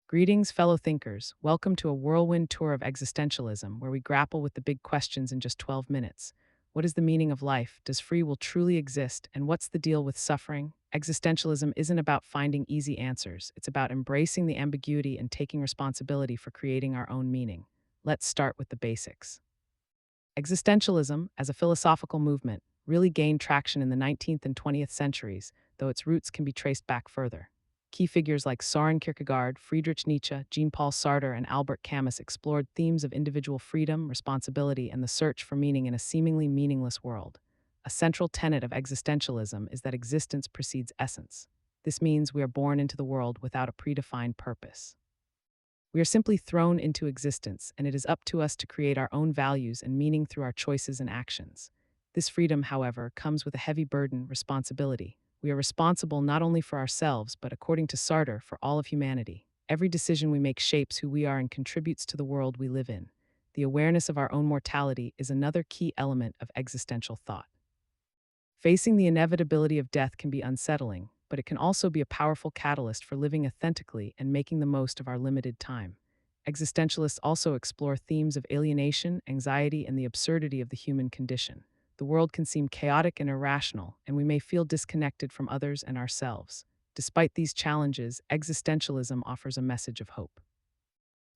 Greetings, fellow thinkers. Welcome to a whirlwind tour of existentialism, where we grapple with the big questions in just 12 minutes. What is the meaning of life? Does free will truly exist? And what's the deal with suffering? Existentialism isn't about finding easy answers, it's about embracing the ambiguity and taking responsibility for creating our own meaning. Let's start with the basics. Existentialism, as a philosophical movement, really gained traction in the 19th and 20th centuries, though its roots can be traced back further. Key figures like Søren Kierkegaard, Friedrich Nietzsche, Jean-Paul Sartre, and Albert Camus explored themes of individual freedom, responsibility, and the search for meaning in a seemingly meaningless world. A central tenet of existentialism is that existence precedes essence. This means we are born into the world without a predefined purpose. We are simply thrown into existence, and it is up to us to create our own values and meaning through our choices and actions. This freedom, however, comes with a heavy burden, responsibility. We are responsible not only for ourselves, but according to Sartre, for all of humanity. Every decision we make shapes who we are and contributes to the world we live in. The awareness of our own mortality is another key element of existential thought. Facing the inevitability of death can be unsettling, but it can also be a powerful catalyst for living authentically and making the most of our limited time. Existentialists also explore themes of alienation, anxiety, and the absurdity of the human condition. The world can seem chaotic and irrational, and we may feel disconnected from others and ourselves. Despite these challenges, existentialism offers a message of hope.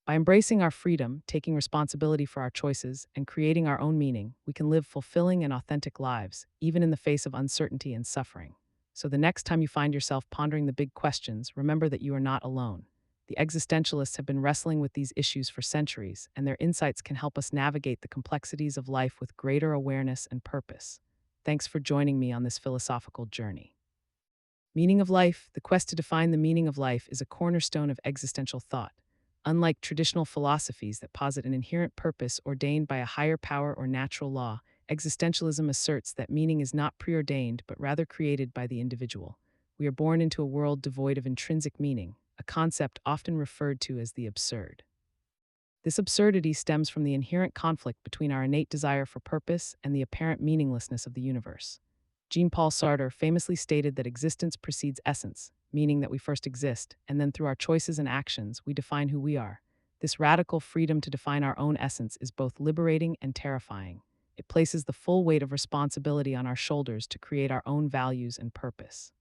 By embracing our freedom, taking responsibility for our choices, and creating our own meaning, we can live fulfilling and authentic lives, even in the face of uncertainty and suffering. So the next time you find yourself pondering the big questions, remember that you are not alone. The existentialists have been wrestling with these issues for centuries, and their insights can help us navigate the complexities of life with greater awareness and purpose. Thanks for joining me on this philosophical journey. Meaning of life. The quest to define the meaning of life is a cornerstone of existential thought. Unlike traditional philosophies that posit an inherent purpose ordained by a higher power or natural law, existentialism asserts that meaning is not preordained but rather created by the individual. We are born into a world devoid of intrinsic meaning, a concept often referred to as the absurd. This absurdity stems from the inherent conflict between our innate desire for purpose and the apparent meaninglessness of the universe. Jean-Paul Sartre famously stated that existence precedes essence, meaning that we first exist, and then through our choices and actions, we define who we are. This radical freedom to define our own essence is both liberating and terrifying. It places the full weight of responsibility on our shoulders to create our own values and purpose.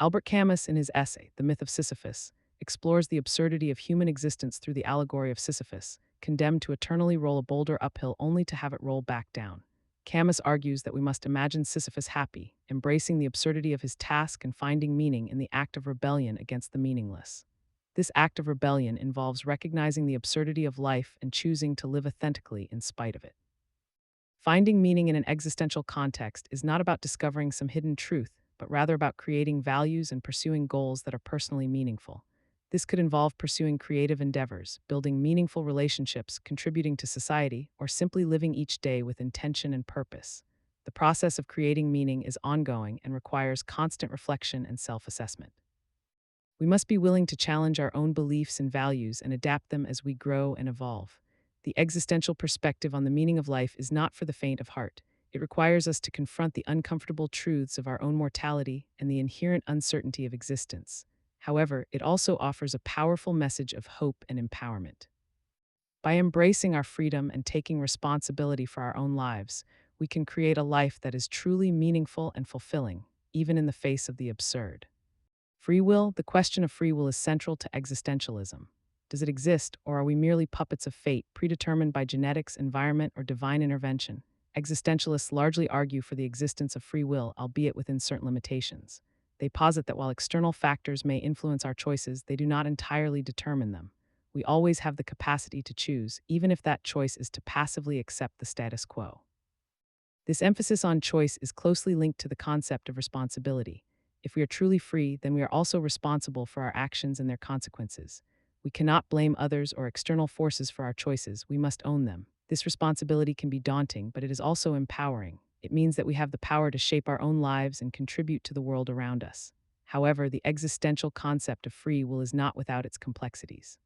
Albert Camus, in his essay, The Myth of Sisyphus, explores the absurdity of human existence through the allegory of Sisyphus, condemned to eternally roll a boulder uphill only to have it roll back down. Camus argues that we must imagine Sisyphus happy, embracing the absurdity of his task and finding meaning in the act of rebellion against the meaningless. This act of rebellion involves recognizing the absurdity of life and choosing to live authentically in spite of it. Finding meaning in an existential context is not about discovering some hidden truth, but rather about creating values and pursuing goals that are personally meaningful. This could involve pursuing creative endeavors, building meaningful relationships, contributing to society, or simply living each day with intention and purpose. The process of creating meaning is ongoing and requires constant reflection and self-assessment. We must be willing to challenge our own beliefs and values and adapt them as we grow and evolve. The existential perspective on the meaning of life is not for the faint of heart. It requires us to confront the uncomfortable truths of our own mortality and the inherent uncertainty of existence. However, it also offers a powerful message of hope and empowerment. By embracing our freedom and taking responsibility for our own lives, we can create a life that is truly meaningful and fulfilling, even in the face of the absurd. Free will. The question of free will is central to existentialism. Does it exist, or are we merely puppets of fate, predetermined by genetics, environment, or divine intervention? Existentialists largely argue for the existence of free will, albeit within certain limitations. They posit that while external factors may influence our choices, they do not entirely determine them. We always have the capacity to choose, even if that choice is to passively accept the status quo. This emphasis on choice is closely linked to the concept of responsibility. If we are truly free, then we are also responsible for our actions and their consequences. We cannot blame others or external forces for our choices, we must own them. This responsibility can be daunting, but it is also empowering. It means that we have the power to shape our own lives and contribute to the world around us. However, the existential concept of free will is not without its complexities.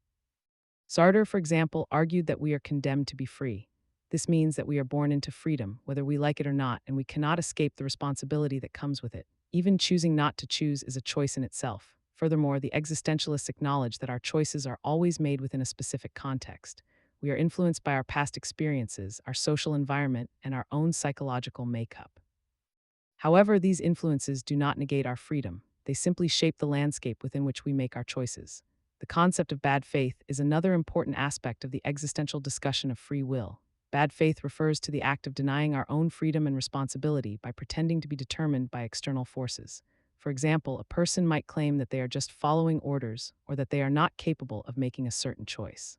Sartre, for example, argued that we are condemned to be free. This means that we are born into freedom, whether we like it or not, and we cannot escape the responsibility that comes with it. Even choosing not to choose is a choice in itself. Furthermore, the existentialists acknowledge that our choices are always made within a specific context. We are influenced by our past experiences, our social environment, and our own psychological makeup. However, these influences do not negate our freedom. They simply shape the landscape within which we make our choices. The concept of bad faith is another important aspect of the existential discussion of free will. Bad faith refers to the act of denying our own freedom and responsibility by pretending to be determined by external forces. For example, a person might claim that they are just following orders or that they are not capable of making a certain choice.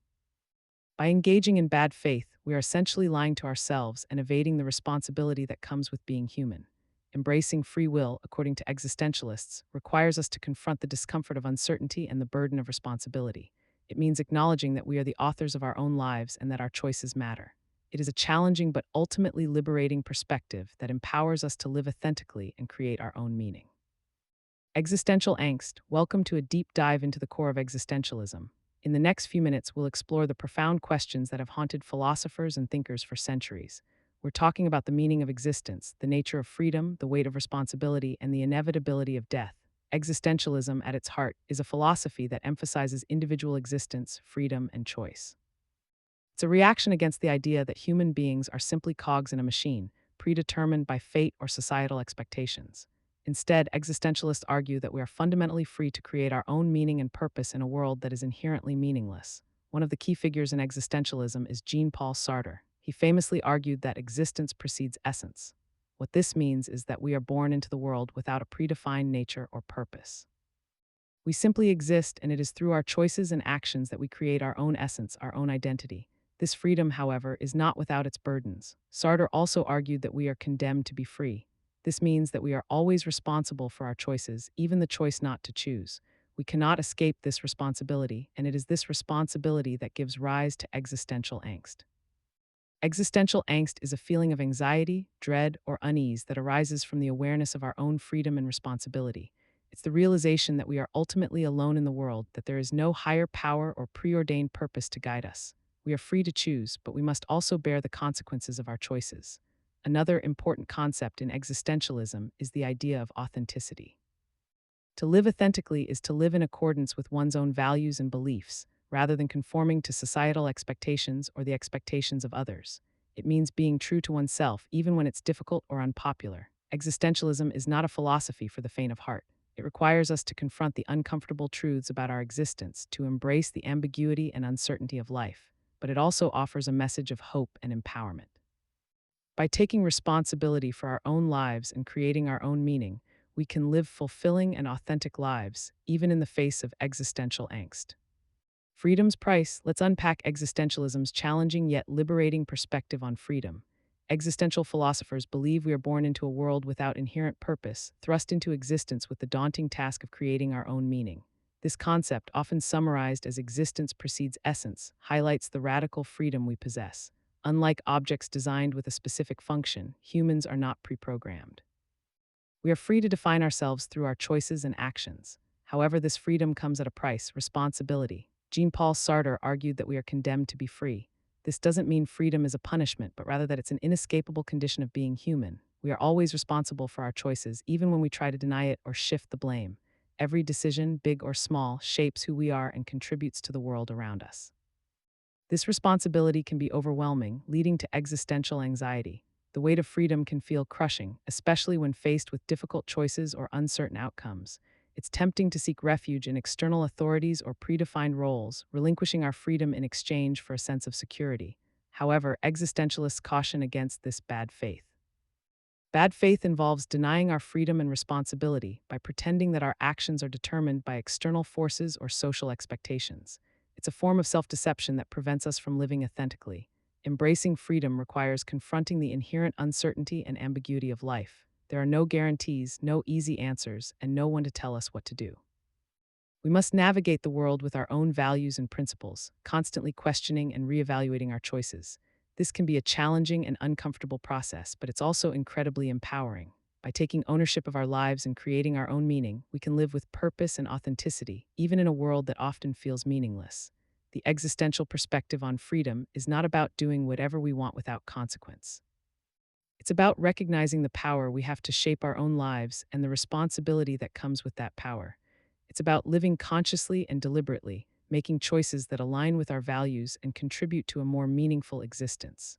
By engaging in bad faith, we are essentially lying to ourselves and evading the responsibility that comes with being human. Embracing free will, according to existentialists, requires us to confront the discomfort of uncertainty and the burden of responsibility. It means acknowledging that we are the authors of our own lives and that our choices matter. It is a challenging but ultimately liberating perspective that empowers us to live authentically and create our own meaning. Existential angst. Welcome to a deep dive into the core of existentialism. In the next few minutes, we'll explore the profound questions that have haunted philosophers and thinkers for centuries. We're talking about the meaning of existence, the nature of freedom, the weight of responsibility, and the inevitability of death. Existentialism, at its heart, is a philosophy that emphasizes individual existence, freedom, and choice. It's a reaction against the idea that human beings are simply cogs in a machine, predetermined by fate or societal expectations. Instead, existentialists argue that we are fundamentally free to create our own meaning and purpose in a world that is inherently meaningless. One of the key figures in existentialism is Jean-Paul Sartre. He famously argued that existence precedes essence. What this means is that we are born into the world without a predefined nature or purpose. We simply exist, and it is through our choices and actions that we create our own essence, our own identity. This freedom, however, is not without its burdens. Sartre also argued that we are condemned to be free. This means that we are always responsible for our choices, even the choice not to choose. We cannot escape this responsibility, and it is this responsibility that gives rise to existential angst. Existential angst is a feeling of anxiety, dread, or unease that arises from the awareness of our own freedom and responsibility. It's the realization that we are ultimately alone in the world, that there is no higher power or preordained purpose to guide us. We are free to choose, but we must also bear the consequences of our choices. Another important concept in existentialism is the idea of authenticity. To live authentically is to live in accordance with one's own values and beliefs, rather than conforming to societal expectations or the expectations of others. It means being true to oneself, even when it's difficult or unpopular. Existentialism is not a philosophy for the faint of heart. It requires us to confront the uncomfortable truths about our existence, to embrace the ambiguity and uncertainty of life, but it also offers a message of hope and empowerment. By taking responsibility for our own lives and creating our own meaning, we can live fulfilling and authentic lives, even in the face of existential angst. Freedom's price. Let's unpack existentialism's challenging yet liberating perspective on freedom. Existential philosophers believe we are born into a world without inherent purpose, thrust into existence with the daunting task of creating our own meaning. This concept, often summarized as existence precedes essence, highlights the radical freedom we possess. Unlike objects designed with a specific function, humans are not pre-programmed. We are free to define ourselves through our choices and actions. However, this freedom comes at a price: responsibility. Jean-Paul Sartre argued that we are condemned to be free. This doesn't mean freedom is a punishment, but rather that it's an inescapable condition of being human. We are always responsible for our choices, even when we try to deny it or shift the blame. Every decision, big or small, shapes who we are and contributes to the world around us. This responsibility can be overwhelming, leading to existential anxiety. The weight of freedom can feel crushing, especially when faced with difficult choices or uncertain outcomes. It's tempting to seek refuge in external authorities or predefined roles, relinquishing our freedom in exchange for a sense of security. However, existentialists caution against this bad faith. Bad faith involves denying our freedom and responsibility by pretending that our actions are determined by external forces or social expectations. It's a form of self-deception that prevents us from living authentically. Embracing freedom requires confronting the inherent uncertainty and ambiguity of life. There are no guarantees, no easy answers, and no one to tell us what to do. We must navigate the world with our own values and principles, constantly questioning and reevaluating our choices. This can be a challenging and uncomfortable process, but it's also incredibly empowering. By taking ownership of our lives and creating our own meaning, we can live with purpose and authenticity, even in a world that often feels meaningless. The existential perspective on freedom is not about doing whatever we want without consequence. It's about recognizing the power we have to shape our own lives and the responsibility that comes with that power. It's about living consciously and deliberately, making choices that align with our values and contribute to a more meaningful existence.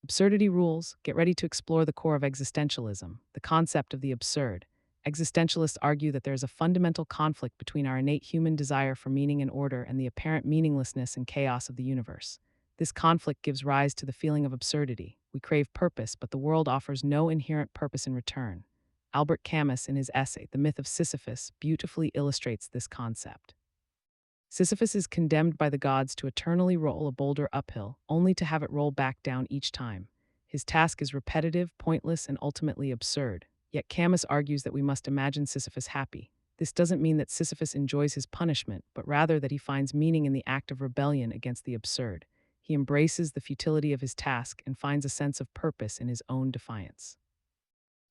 Absurdity rules. Get ready to explore the core of existentialism, the concept of the absurd. Existentialists argue that there is a fundamental conflict between our innate human desire for meaning and order and the apparent meaninglessness and chaos of the universe. This conflict gives rise to the feeling of absurdity. We crave purpose, but the world offers no inherent purpose in return. Albert Camus, in his essay, The Myth of Sisyphus, beautifully illustrates this concept. Sisyphus is condemned by the gods to eternally roll a boulder uphill, only to have it roll back down each time. His task is repetitive, pointless, and ultimately absurd. Yet Camus argues that we must imagine Sisyphus happy. This doesn't mean that Sisyphus enjoys his punishment, but rather that he finds meaning in the act of rebellion against the absurd. He embraces the futility of his task and finds a sense of purpose in his own defiance.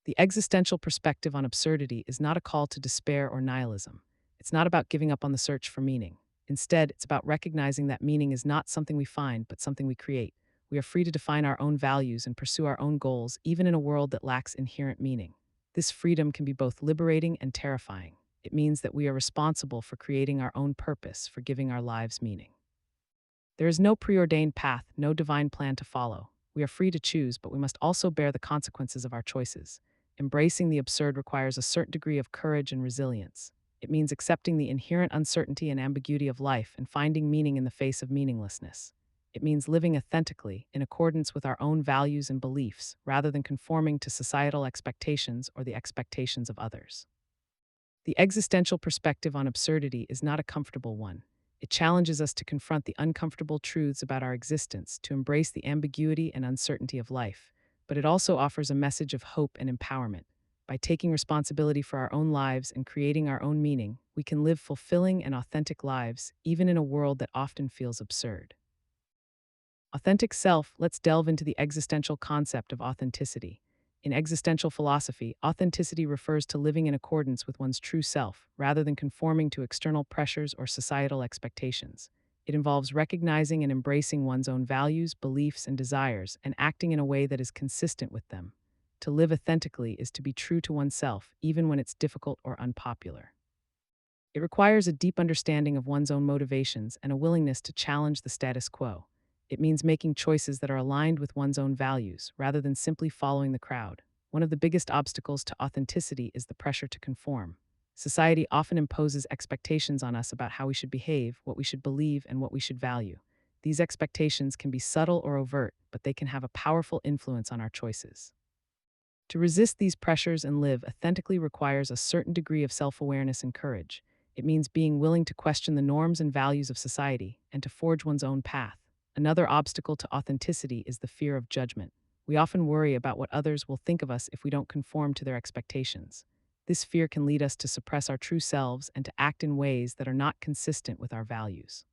The existential perspective on absurdity is not a call to despair or nihilism. It's not about giving up on the search for meaning. Instead, it's about recognizing that meaning is not something we find, but something we create. We are free to define our own values and pursue our own goals, even in a world that lacks inherent meaning. This freedom can be both liberating and terrifying. It means that we are responsible for creating our own purpose, for giving our lives meaning. There is no preordained path, no divine plan to follow. We are free to choose, but we must also bear the consequences of our choices. Embracing the absurd requires a certain degree of courage and resilience. It means accepting the inherent uncertainty and ambiguity of life and finding meaning in the face of meaninglessness. It means living authentically, in accordance with our own values and beliefs, rather than conforming to societal expectations or the expectations of others. The existential perspective on absurdity is not a comfortable one. It challenges us to confront the uncomfortable truths about our existence, to embrace the ambiguity and uncertainty of life, but it also offers a message of hope and empowerment. By taking responsibility for our own lives and creating our own meaning, we can live fulfilling and authentic lives, even in a world that often feels absurd. Authentic self. Let's delve into the existential concept of authenticity. In existential philosophy, authenticity refers to living in accordance with one's true self, rather than conforming to external pressures or societal expectations. It involves recognizing and embracing one's own values, beliefs, and desires, and acting in a way that is consistent with them. To live authentically is to be true to oneself, even when it's difficult or unpopular. It requires a deep understanding of one's own motivations and a willingness to challenge the status quo. It means making choices that are aligned with one's own values, rather than simply following the crowd. One of the biggest obstacles to authenticity is the pressure to conform. Society often imposes expectations on us about how we should behave, what we should believe, and what we should value. These expectations can be subtle or overt, but they can have a powerful influence on our choices. To resist these pressures and live authentically requires a certain degree of self-awareness and courage. It means being willing to question the norms and values of society and to forge one's own path. Another obstacle to authenticity is the fear of judgment. We often worry about what others will think of us if we don't conform to their expectations. This fear can lead us to suppress our true selves and to act in ways that are not consistent with our values.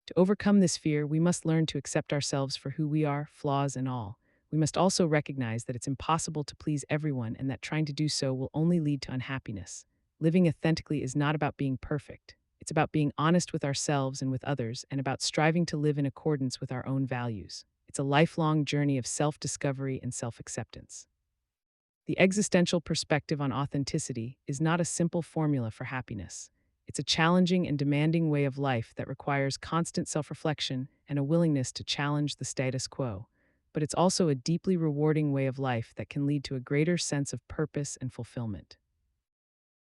To overcome this fear, we must learn to accept ourselves for who we are, flaws and all. We must also recognize that it's impossible to please everyone and that trying to do so will only lead to unhappiness. Living authentically is not about being perfect. It's about being honest with ourselves and with others, and about striving to live in accordance with our own values. It's a lifelong journey of self-discovery and self-acceptance. The existential perspective on authenticity is not a simple formula for happiness. It's a challenging and demanding way of life that requires constant self-reflection and a willingness to challenge the status quo. But it's also a deeply rewarding way of life that can lead to a greater sense of purpose and fulfillment.